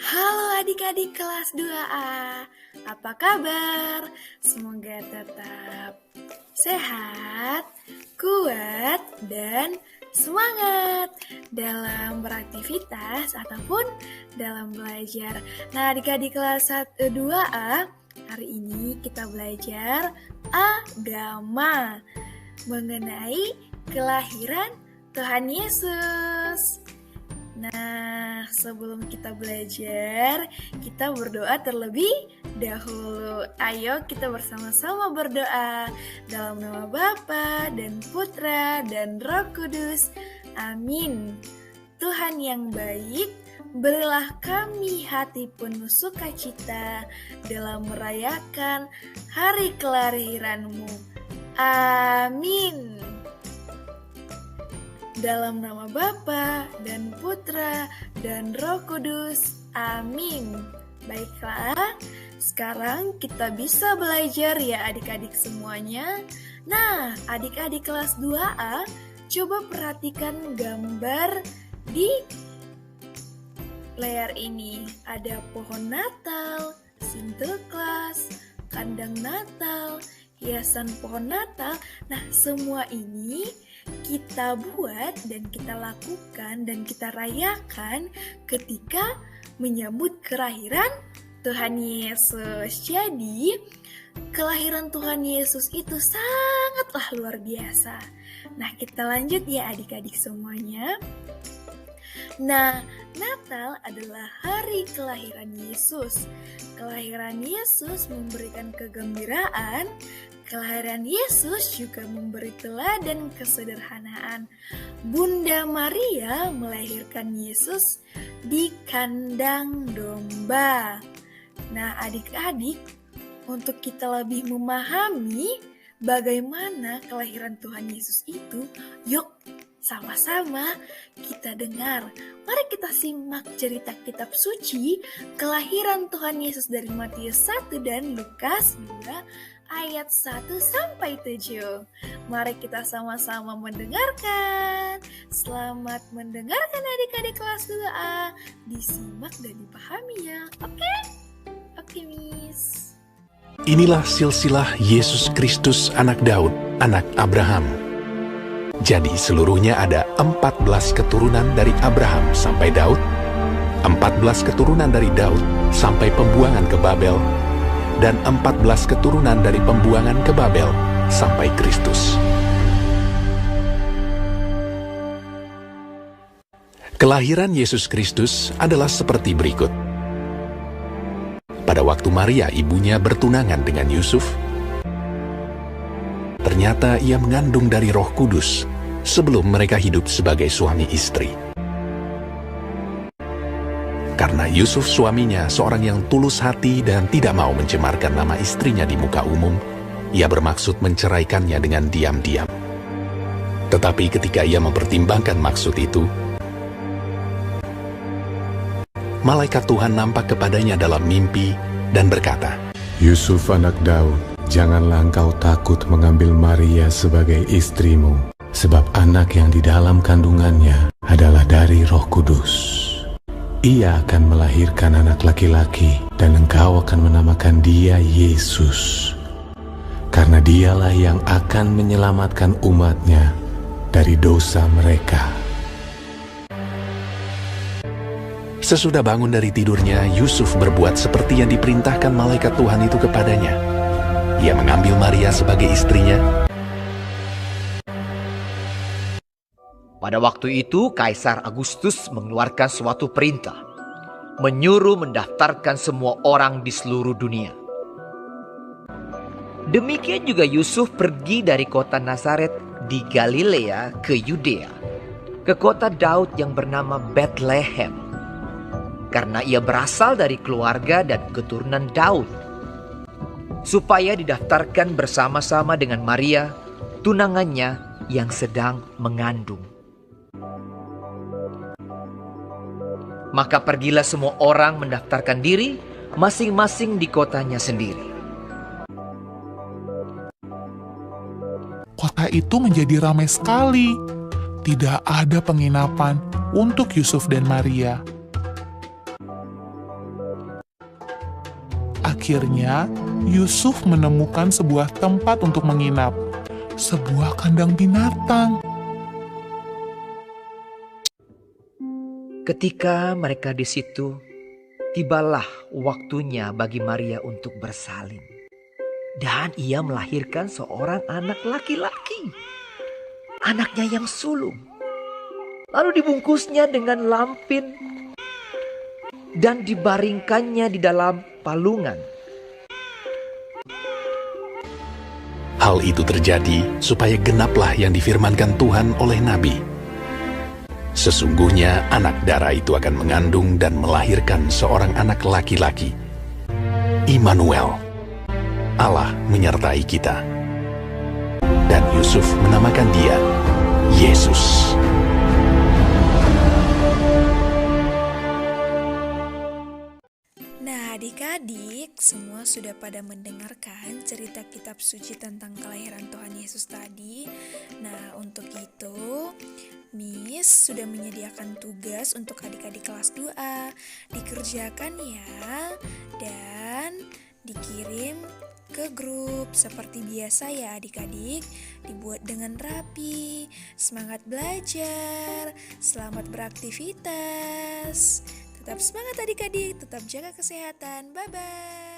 Halo adik-adik kelas 2A, apa kabar? Semoga tetap sehat, kuat, dan semangat dalam beraktivitas ataupun dalam belajar. Nah adik-adik kelas 2A, hari ini kita belajar agama mengenai kelahiran Tuhan Yesus. Nah, sebelum kita belajar, kita berdoa terlebih dahulu. Ayo kita bersama-sama berdoa dalam nama Bapa dan Putra dan Roh Kudus. Amin. Tuhan yang baik, berilah kami hati penuh sukacita dalam merayakan hari kelahiran-Mu. Amin. Dalam nama Bapa dan Putra dan Roh Kudus. Amin. Baiklah, sekarang kita bisa belajar ya adik-adik semuanya. Nah, adik-adik kelas 2A, coba perhatikan gambar di layar ini. Ada pohon Natal, Sinterklas, kandang Natal, hiasan pohon Natal. Nah, semua ini kita buat dan kita lakukan dan kita rayakan ketika menyambut kelahiran Tuhan Yesus. Jadi, kelahiran Tuhan Yesus itu sangatlah luar biasa. Nah, kita lanjut ya adik-adik semuanya. Nah, Natal adalah hari kelahiran Yesus. Kelahiran Yesus memberikan kegembiraan. Kelahiran Yesus juga memberi teladan kesederhanaan. Bunda Maria melahirkan Yesus di kandang domba. Nah, adik-adik, untuk kita lebih memahami bagaimana kelahiran Tuhan Yesus itu, yuk sama-sama kita dengar. Mari kita simak cerita kitab suci kelahiran Tuhan Yesus dari Matius 1 dan Lukas 2 ayat 1-7. Mari kita sama-sama mendengarkan. Selamat mendengarkan adik-adik kelas 2A. Disimak dan dipahami ya. Oke? Oke, Miss. Inilah silsilah Yesus Kristus anak Daud, anak Abraham. Jadi seluruhnya ada 14 keturunan dari Abraham sampai Daud, 14 keturunan dari Daud sampai pembuangan ke Babel, dan 14 keturunan dari pembuangan ke Babel sampai Kristus. Kelahiran Yesus Kristus adalah seperti berikut. Pada waktu Maria ibunya bertunangan dengan Yusuf, ternyata ia mengandung dari Roh Kudus sebelum mereka hidup sebagai suami istri. Karena Yusuf suaminya seorang yang tulus hati dan tidak mau mencemarkan nama istrinya di muka umum, ia bermaksud menceraikannya dengan diam-diam. Tetapi ketika ia mempertimbangkan maksud itu, malaikat Tuhan nampak kepadanya dalam mimpi dan berkata, Yusuf anak Daud, janganlah engkau takut mengambil Maria sebagai istrimu, sebab anak yang di dalam kandungannya adalah dari Roh Kudus. Ia akan melahirkan anak laki-laki, dan engkau akan menamakan dia Yesus, karena dialah yang akan menyelamatkan umatnya dari dosa mereka. Sesudah bangun dari tidurnya, Yusuf berbuat seperti yang diperintahkan malaikat Tuhan itu kepadanya. Ia mengambil Maria sebagai istrinya. Pada waktu itu, Kaisar Agustus mengeluarkan suatu perintah, menyuruh mendaftarkan semua orang di seluruh dunia. Demikian juga Yusuf pergi dari kota Nazaret di Galilea ke Yudea, ke kota Daud yang bernama Bethlehem, karena ia berasal dari keluarga dan keturunan Daud, supaya didaftarkan bersama-sama dengan Maria, tunangannya yang sedang mengandung. Maka pergilah semua orang mendaftarkan diri masing-masing di kotanya sendiri. Kota itu menjadi ramai sekali. Tidak ada penginapan untuk Yusuf dan Maria. Akhirnya, Yusuf menemukan sebuah tempat untuk menginap, sebuah kandang binatang. Ketika mereka di situ, tibalah waktunya bagi Maria untuk bersalin. Dan ia melahirkan seorang anak laki-laki. Anaknya yang sulung. Lalu dibungkusnya dengan lampin dan dibaringkannya di dalam palungan. Hal itu terjadi supaya genaplah yang difirmankan Tuhan oleh Nabi. Sesungguhnya anak darah itu akan mengandung dan melahirkan seorang anak laki-laki. Immanuel, Allah menyertai kita. Dan Yusuf menamakan dia Yesus. Nah, adik-adik, semua sudah pada mendengarkan cerita kitab suci tentang kelahiran Tuhan Yesus tadi. Nah, untuk itu, Miss sudah menyediakan tugas untuk adik-adik kelas 2A. Dikerjakan ya, dan dikirim ke grup. Seperti biasa ya adik-adik, dibuat dengan rapi. Semangat belajar, selamat beraktivitas. Tetap semangat adik-adik, tetap jaga kesehatan. Bye-bye.